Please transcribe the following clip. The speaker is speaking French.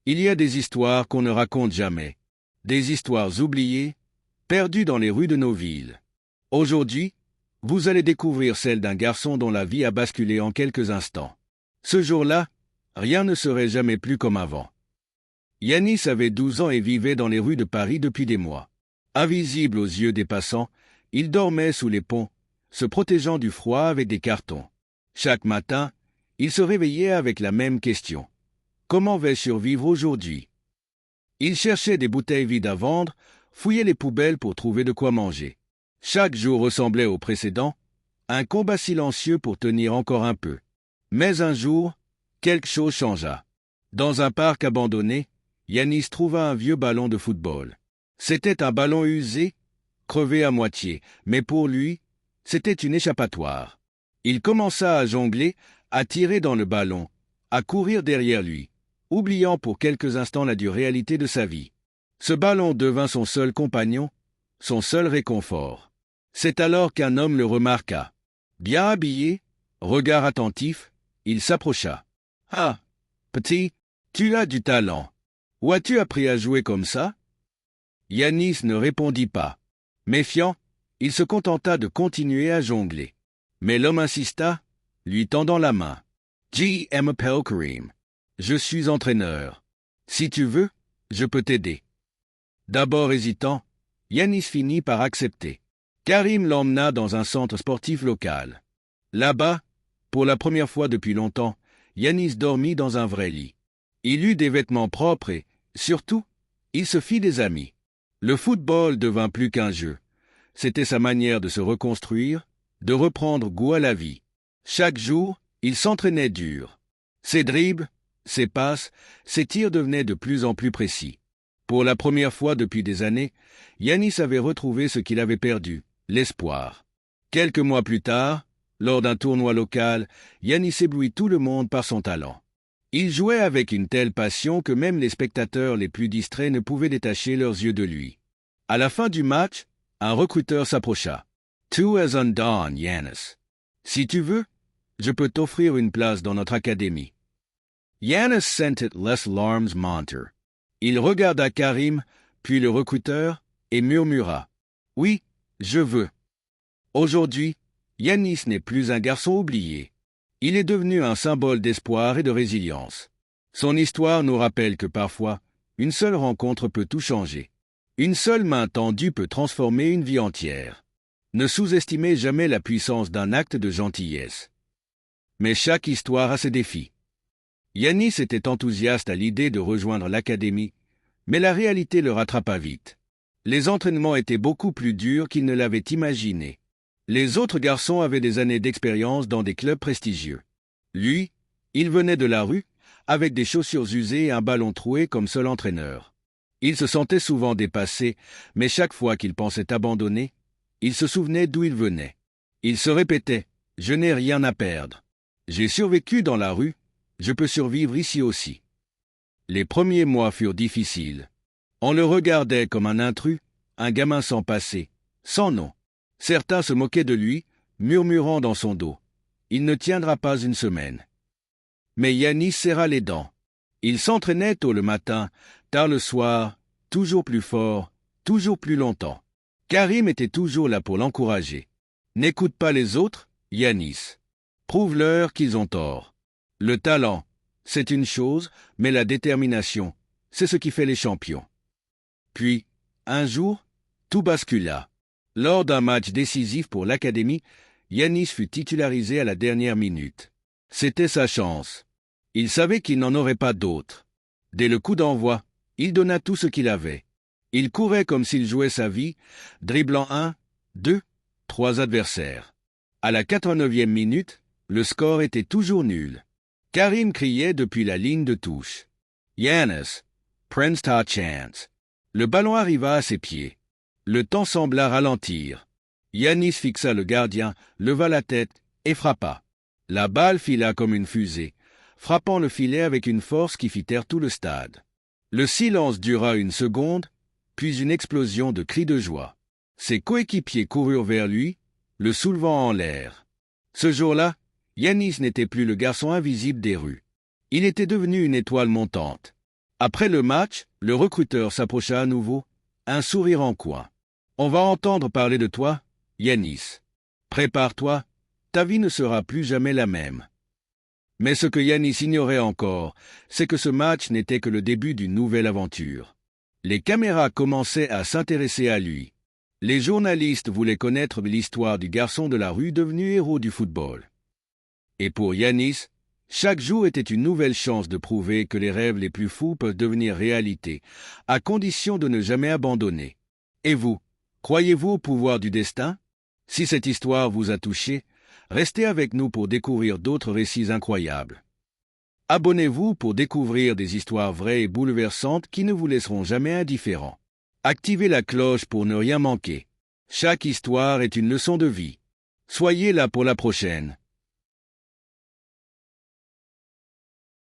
Il y a des histoires qu'on ne raconte jamais. Des histoires oubliées, perdues dans les rues de nos villes. Aujourd'hui, vous allez découvrir celle d'un garçon dont la vie a basculé en quelques instants. Ce jour-là, rien ne serait jamais plus comme avant. Yanis avait 12 ans et vivait dans les rues de Paris depuis des mois. Invisible aux yeux des passants, il dormait sous les ponts, se protégeant du froid avec des cartons. Chaque matin, il se réveillait avec la même question. Comment vais-je survivre aujourd'hui? Il cherchait des bouteilles vides à vendre, fouillait les poubelles pour trouver de quoi manger. Chaque jour ressemblait au précédent, un combat silencieux pour tenir encore un peu. Mais un jour, quelque chose changea. Dans un parc abandonné, Yanis trouva un vieux ballon de football. C'était un ballon usé, crevé à moitié, mais pour lui, c'était une échappatoire. Il commença à jongler, à tirer dans le ballon, à courir derrière lui, oubliant pour quelques instants la dure réalité de sa vie. Ce ballon devint son seul compagnon, son seul réconfort. C'est alors qu'un homme le remarqua. Bien habillé, regard attentif, il s'approcha. « Ah, petit, tu as du talent. Où as-tu appris à jouer comme ça ?» Yanis ne répondit pas. Méfiant, il se contenta de continuer à jongler. Mais l'homme insista, lui tendant la main. « Je m'appelle Karim. Je suis entraîneur. Si tu veux, je peux t'aider. » D'abord hésitant, Yanis finit par accepter. Karim l'emmena dans un centre sportif local. Là-bas, pour la première fois depuis longtemps, Yanis dormit dans un vrai lit. Il eut des vêtements propres et, surtout, il se fit des amis. Le football devint plus qu'un jeu. C'était sa manière de se reconstruire, de reprendre goût à la vie. Chaque jour, il s'entraînait dur. Ses dribbles, ses passes, ses tirs devenaient de plus en plus précis. Pour la première fois depuis des années, Yanis avait retrouvé ce qu'il avait perdu, l'espoir. Quelques mois plus tard, lors d'un tournoi local, Yanis éblouit tout le monde par son talent. Il jouait avec une telle passion que même les spectateurs les plus distraits ne pouvaient détacher leurs yeux de lui. À la fin du match, un recruteur s'approcha. « Tu es un don, Yanis. Si tu veux, je peux t'offrir une place dans notre académie. » Yanis sentit les larmes monter. Il regarda Karim, puis le recruteur, et murmura. « Oui, je veux. » Aujourd'hui, Yanis n'est plus un garçon oublié. Il est devenu un symbole d'espoir et de résilience. Son histoire nous rappelle que parfois, une seule rencontre peut tout changer. Une seule main tendue peut transformer une vie entière. Ne sous-estimez jamais la puissance d'un acte de gentillesse. Mais chaque histoire a ses défis. Yanis était enthousiaste à l'idée de rejoindre l'académie, mais la réalité le rattrapa vite. Les entraînements étaient beaucoup plus durs qu'il ne l'avait imaginé. Les autres garçons avaient des années d'expérience dans des clubs prestigieux. Lui, il venait de la rue, avec des chaussures usées et un ballon troué comme seul entraîneur. Il se sentait souvent dépassé, mais chaque fois qu'il pensait abandonner, il se souvenait d'où il venait. Il se répétait « Je n'ai rien à perdre. J'ai survécu dans la rue, je peux survivre ici aussi. » Les premiers mois furent difficiles. On le regardait comme un intrus, un gamin sans passé, sans nom. Certains se moquaient de lui, murmurant dans son dos. Il ne tiendra pas une semaine. Mais Yanis serra les dents. Il s'entraînait tôt le matin, tard le soir, toujours plus fort, toujours plus longtemps. Karim était toujours là pour l'encourager. N'écoute pas les autres, Yanis. Prouve-leur qu'ils ont tort. Le talent, c'est une chose, mais la détermination, c'est ce qui fait les champions. Puis, un jour, tout bascula. Lors d'un match décisif pour l'académie, Yanis fut titularisé à la dernière minute. C'était sa chance. Il savait qu'il n'en aurait pas d'autre. Dès le coup d'envoi, il donna tout ce qu'il avait. Il courait comme s'il jouait sa vie, dribblant 1, 2, 3 adversaires. À la 89e minute, le score était toujours nul. Karim criait depuis la ligne de touche. « Yanis, prends ta chance. » Le ballon arriva à ses pieds. Le temps sembla ralentir. Yanis fixa le gardien, leva la tête et frappa. La balle fila comme une fusée, frappant le filet avec une force qui fit taire tout le stade. Le silence dura une seconde, puis une explosion de cris de joie. Ses coéquipiers coururent vers lui, le soulevant en l'air. Ce jour-là, Yanis n'était plus le garçon invisible des rues. Il était devenu une étoile montante. Après le match, le recruteur s'approcha à nouveau, un sourire en coin. « On va entendre parler de toi, Yanis. Prépare-toi, ta vie ne sera plus jamais la même. » Mais ce que Yanis ignorait encore, c'est que ce match n'était que le début d'une nouvelle aventure. Les caméras commençaient à s'intéresser à lui. Les journalistes voulaient connaître l'histoire du garçon de la rue devenu héros du football. Et pour Yanis, chaque jour était une nouvelle chance de prouver que les rêves les plus fous peuvent devenir réalité, à condition de ne jamais abandonner. Et vous, croyez-vous au pouvoir du destin? Si cette histoire vous a touché, restez avec nous pour découvrir d'autres récits incroyables. Abonnez-vous pour découvrir des histoires vraies et bouleversantes qui ne vous laisseront jamais indifférents. Activez la cloche pour ne rien manquer. Chaque histoire est une leçon de vie. Soyez là pour la prochaine.